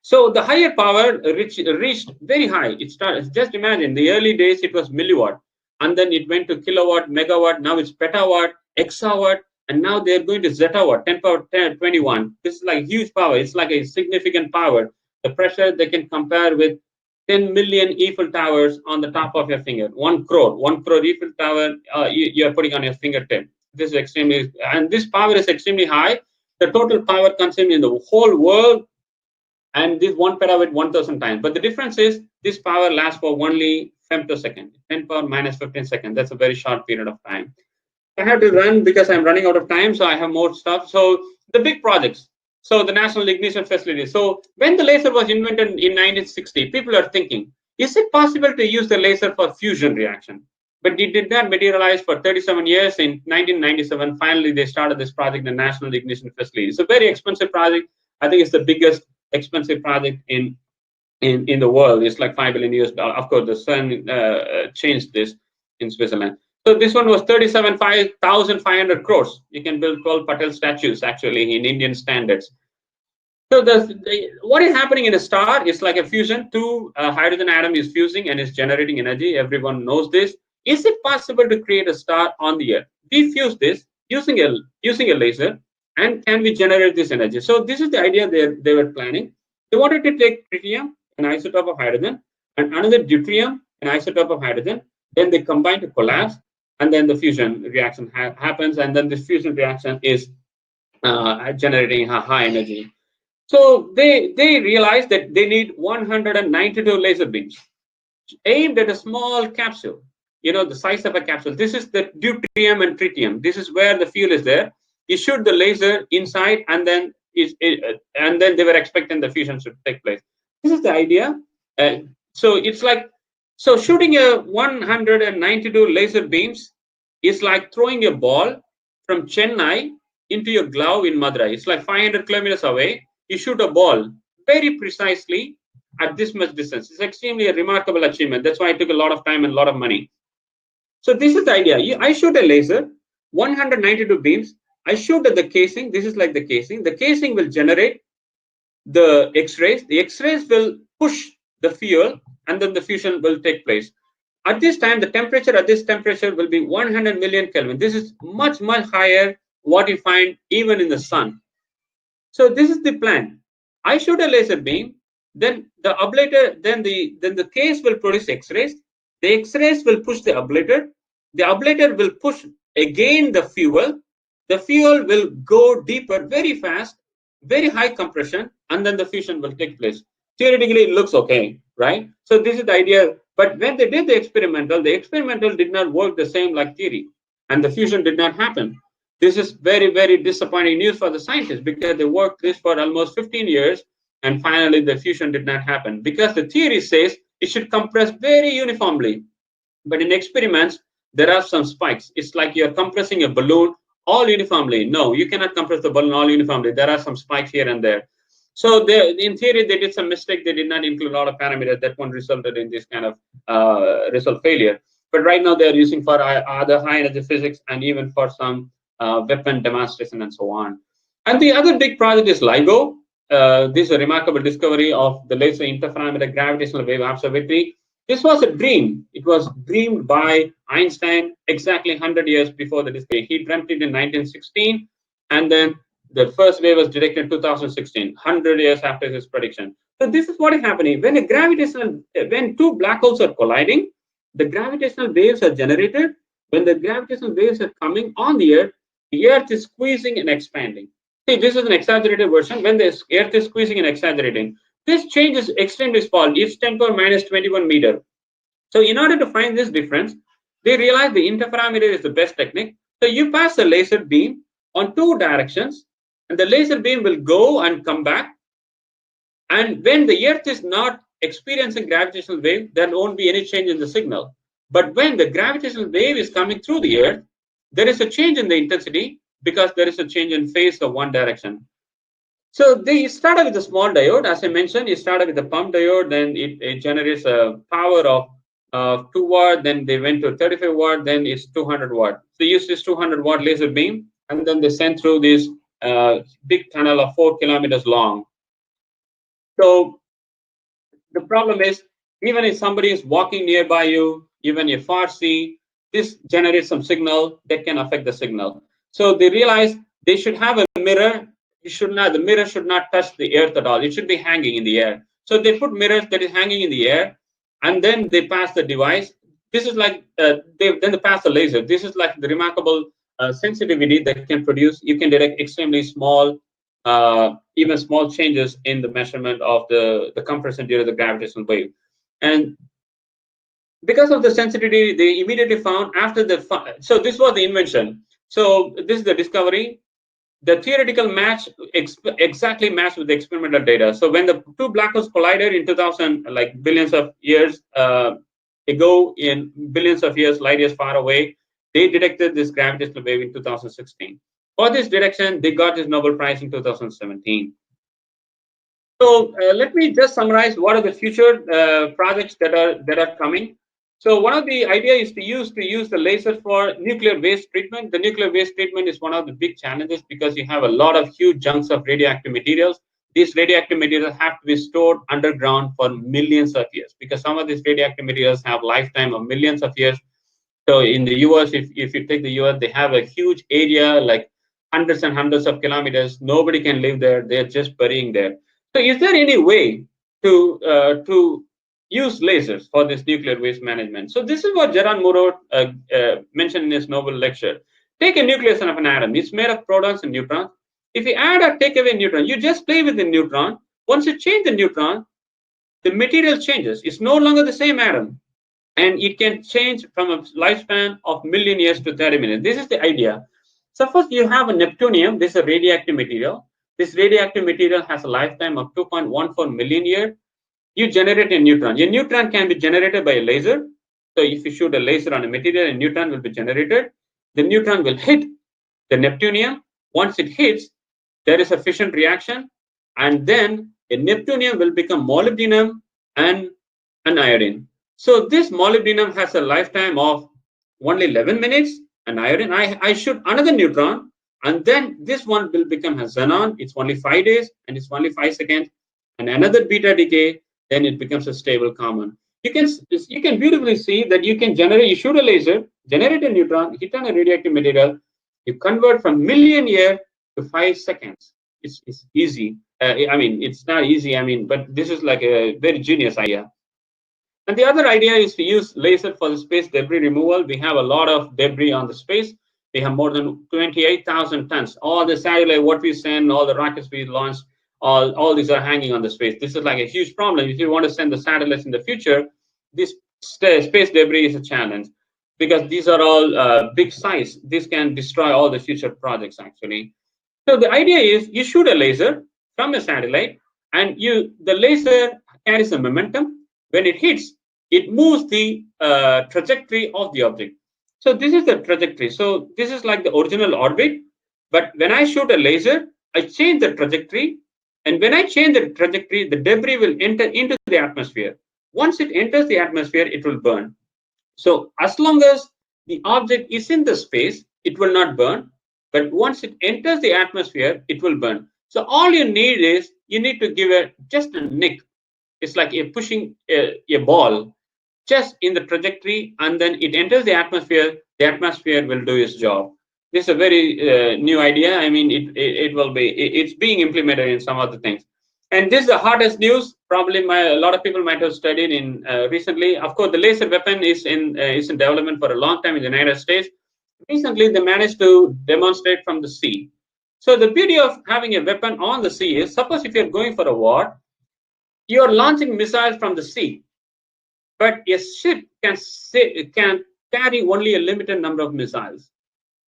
So the higher power reached very high. It started, just imagine, the early days it was milliwatt, and then it went to kilowatt, megawatt. Now it's petawatt, exawatt, and now they're going to zettawatt, 10 power 21. This is like huge power. It's like a significant power. The pressure they can compare with 10 million Eiffel towers on the top of your finger. 1 crore Eiffel tower you are putting on your fingertip. This is extremely, and this power is extremely high. The total power consumed in the whole world, and this 1 petawatt 1000 times. But the difference is this power lasts for only femtosecond, 10 power minus 15 seconds. That's a very short period of time. I have to run because I'm running out of time, so I have more stuff. So the big projects. So the National Ignition Facility. So when the laser was invented in 1960, people are thinking, is it possible to use the laser for fusion reaction? But it did not materialize for 37 years. In 1997, finally, they started this project, the National Ignition Facility. It's a very expensive project. I think it's the biggest expensive project in the world. It's like $5 billion US. Of course, the CERN changed this in Switzerland. So this one was 37,500 crores. You can build 12 Patel statues actually in Indian standards. So what is happening in a star is like a fusion. Two hydrogen atom is fusing and is generating energy. Everyone knows this. Is it possible to create a star on the Earth? We fuse this using a laser, and can we generate this energy? So this is the idea they were planning. They wanted to take tritium, an isotope of hydrogen, and another deuterium, an isotope of hydrogen. Then they combine to collapse, and then the fusion reaction happens, and then this fusion reaction is generating a high energy. So they realized that they need 192 laser beams aimed at a small capsule, the size of a capsule. This is the deuterium and tritium. This is where the fuel is there. You shoot the laser inside, and then they were expecting the fusion to take place. This is the idea. So it's like, so shooting a 192 laser beams is like throwing a ball from Chennai into your glove in Madurai. It's like 500 kilometers away. You shoot a ball very precisely at this much distance. It's extremely a remarkable achievement. That's why it took a lot of time and a lot of money. So this is the idea. I shoot a laser, 192 beams. I shoot at the casing. This is like the casing. The casing will generate the X-rays. The X-rays will push the fuel, and then the fusion will take place. At this time, the temperature at this temperature will be 100 million Kelvin. This is much, much higher what you find even in the sun. So this is the plan. I shoot a laser beam, then the ablator, then the case will produce X-rays. The X-rays will push the ablator, the ablator will push again the fuel. The fuel will go deeper very fast, very high compression, and then the fusion will take place. Theoretically, it looks okay, right? So this is the idea. But when they did the experimental did not work the same like theory, and the fusion did not happen. This is very, very disappointing news for the scientists because they worked this for almost 15 years, and finally the fusion did not happen because the theory says it should compress very uniformly. But in experiments, there are some spikes. It's like you're compressing a balloon all uniformly. No, you cannot compress the balloon all uniformly. There are some spikes here and there. So in theory, they did some mistake. They did not include a lot of parameters. That one resulted in this kind of result failure. But right now, they're using for other high energy physics and even for some weapon demonstration and so on. And the other big project is LIGO. This is a remarkable discovery of the laser interferometer gravitational wave observatory. This was a dream. It was dreamed by Einstein exactly 100 years before the discovery. He dreamt it in 1916, and then the first wave was detected in 2016, 100 years after his prediction. So this is what is happening. When two black holes are colliding, the gravitational waves are generated. When the gravitational waves are coming on the Earth is squeezing and expanding. See, this is an exaggerated version. When the Earth is squeezing and exaggerating, this change is extremely small. It's 10 power minus 21 meter. So in order to find this difference, they realized the interferometer is the best technique. So you pass a laser beam on two directions, and the laser beam will go and come back. And when the Earth is not experiencing gravitational wave, there won't be any change in the signal. But when the gravitational wave is coming through the Earth, there is a change in the intensity because there is a change in phase of one direction. So they started with a small diode. As I mentioned, it started with a pump diode, then it generates a power of 2 watt, then they went to 35 watt, then it's 200 watt. So they used this 200 watt laser beam, and then they sent through this big tunnel of 4 kilometers long. So the problem is, even if somebody is walking nearby you, even if far see, this generates some signal that can affect the signal. So they realized they should have a mirror. The mirror should not touch the earth at all. It should be hanging in the air. So they put mirrors that is hanging in the air, and then they pass the device. This is like then they pass the laser. This is like the remarkable sensitivity that can produce. You can detect extremely small, even small changes in the measurement of the compression due to the gravitational wave. And because of the sensitivity, they immediately found after so this was the invention. So this is the discovery. The theoretical match exactly matched with the experimental data. So when the two black holes collided in 2000, like billions of years ago, in billions of years, light years far away, they detected this gravitational wave in 2016. For this detection, they got this Nobel Prize in 2017. So let me just summarize what are the future projects that are coming. So one of the idea is to use the laser for nuclear waste treatment. The nuclear waste treatment is one of the big challenges because you have a lot of huge chunks of radioactive materials. These radioactive materials have to be stored underground for millions of years because some of these radioactive materials have lifetime of millions of years. So in the US, if you take the US, they have a huge area, like hundreds and hundreds of kilometers. Nobody can live there. They're just burying there. So is there any way to use lasers for this nuclear waste management? So this is what Gerard Mourou mentioned in his Nobel lecture. Take a nucleus of an atom. It's made of protons and neutrons. If you add or take away neutron, you just play with the neutron. Once you change the neutron, the material changes. It's no longer the same atom. And it can change from a lifespan of million years to 30 minutes. This is the idea. Suppose you have a neptunium. This is a radioactive material. This radioactive material has a lifetime of 2.14 million years. You generate a neutron. Your neutron can be generated by a laser. So if you shoot a laser on a material, a neutron will be generated. The neutron will hit the neptunium. Once it hits, there is a fission reaction, and then a neptunium will become molybdenum and an iodine. So this molybdenum has a lifetime of only 11 minutes, and iodine. I shoot another neutron, and then this one will become a xenon. It's only 5 days, and it's only 5 seconds, and another beta decay. Then it becomes a stable common. You can beautifully see that you can generate. You shoot a laser, generate a neutron, hit on a radioactive material. You convert from million year to 5 seconds. It's easy. I mean, it's not easy. I mean, but this is like a very genius idea. And the other idea is to use laser for the space debris removal. We have a lot of debris on the space. We have more than 28,000 tons. All the satellite, what we send, all the rockets we launch, all these are hanging on the space. This is like a huge problem. If you want to send the satellites in the future, this space debris is a challenge because these are all big size. This can destroy all the future projects actually. So the idea is you shoot a laser from a satellite, and the laser carries a momentum. When it hits, it moves the trajectory of the object. So this is the trajectory. So this is like the original orbit. But when I shoot a laser, I change the trajectory. And when I change the trajectory, the debris will enter into the atmosphere. Once it enters the atmosphere, it will burn. So as long as the object is in the space, it will not burn. But once it enters the atmosphere, it will burn. So all you need is you need to give it just a nick. It's like you're pushing a ball just in the trajectory, and then it enters the atmosphere. The atmosphere will do its job. This is a very new idea. I mean, it will be it's being implemented in some other things. And this is the hottest news. Probably a lot of people might have studied in recently. Of course, the laser weapon is in development for a long time in the United States. Recently, they managed to demonstrate from the sea. So the beauty of having a weapon on the sea is, suppose if you're going for a war, you're launching missiles from the sea, but a ship can carry only a limited number of missiles.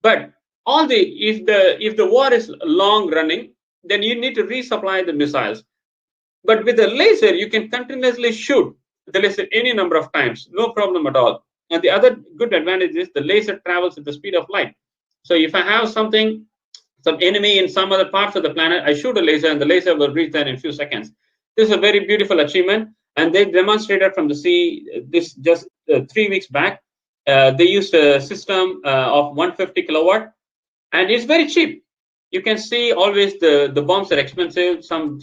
But if the war is long running, then you need to resupply the missiles. But with a laser, you can continuously shoot the laser any number of times, no problem at all. And the other good advantage is the laser travels at the speed of light. So if I have some enemy in some other parts of the planet, I shoot a laser and the laser will reach there in a few seconds. This is a very beautiful achievement, and they demonstrated from the sea this just 3 weeks back. They used a system of 150 kilowatt, and it's very cheap. You can see always the bombs are expensive. Some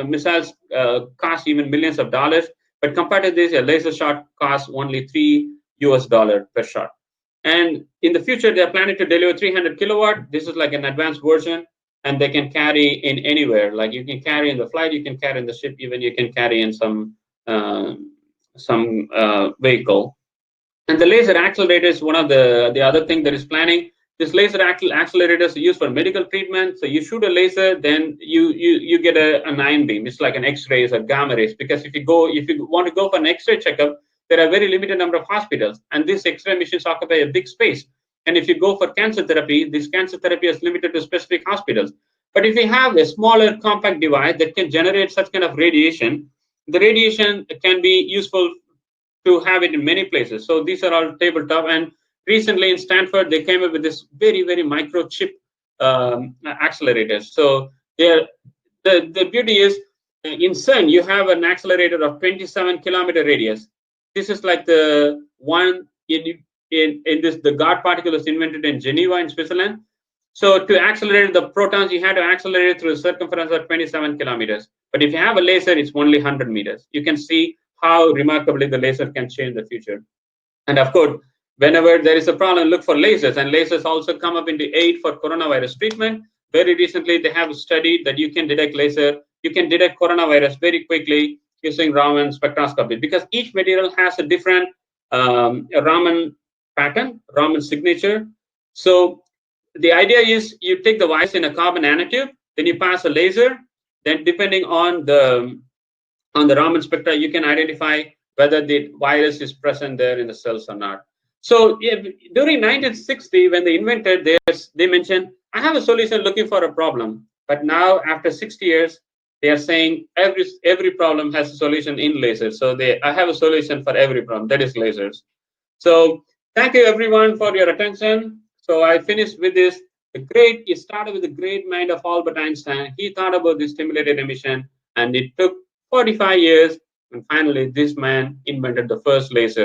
missiles cost even millions of dollars, but compared to this, a laser shot costs only $3 per shot. And in the future, they're planning to deliver 300 kilowatt. This is like an advanced version, and they can carry in anywhere. Like you can carry in the flight, you can carry in the ship, even you can carry in some vehicle. And the laser accelerator is one of the other thing that is planning. This laser accelerators are used for medical treatment. So you shoot a laser, then you get an ion beam. It's like an X-rays or gamma rays. Because if you want to go for an X-ray checkup, there are very limited number of hospitals, and these X-ray machines occupy a big space. And if you go for cancer therapy, this cancer therapy is limited to specific hospitals. But if you have a smaller compact device that can generate such kind of radiation, the radiation can be useful to have it in many places. So these are all tabletop. And recently in Stanford, they came up with this very, very microchip accelerators. So the beauty is in CERN, you have an accelerator of 27-kilometer radius. This is like the one in this, the Govt particle was invented in Geneva in Switzerland. So to accelerate the protons, you had to accelerate it through a circumference of 27 kilometers. But if you have a laser, it's only 100 meters. You can see how remarkably the laser can change the future. And of course, whenever there is a problem, look for lasers. And lasers also come up into aid for coronavirus treatment. Very recently, they have studied that you can detect coronavirus very quickly using Raman spectroscopy, because each material has a different Raman pattern, Raman signature. So the idea is you take the virus in a carbon nanotube, then you pass a laser, then depending on the Raman spectra, you can identify whether the virus is present there in the cells or not. So during 1960, when they invented this, they mentioned, I have a solution looking for a problem. But now, after 60 years, they are saying every problem has a solution in lasers. So I have a solution for every problem, that is lasers. So thank you everyone for your attention. So I finished with this. It started with the great mind of Albert Einstein. He thought about the stimulated emission, and it took 45 years. And finally, this man invented the first laser.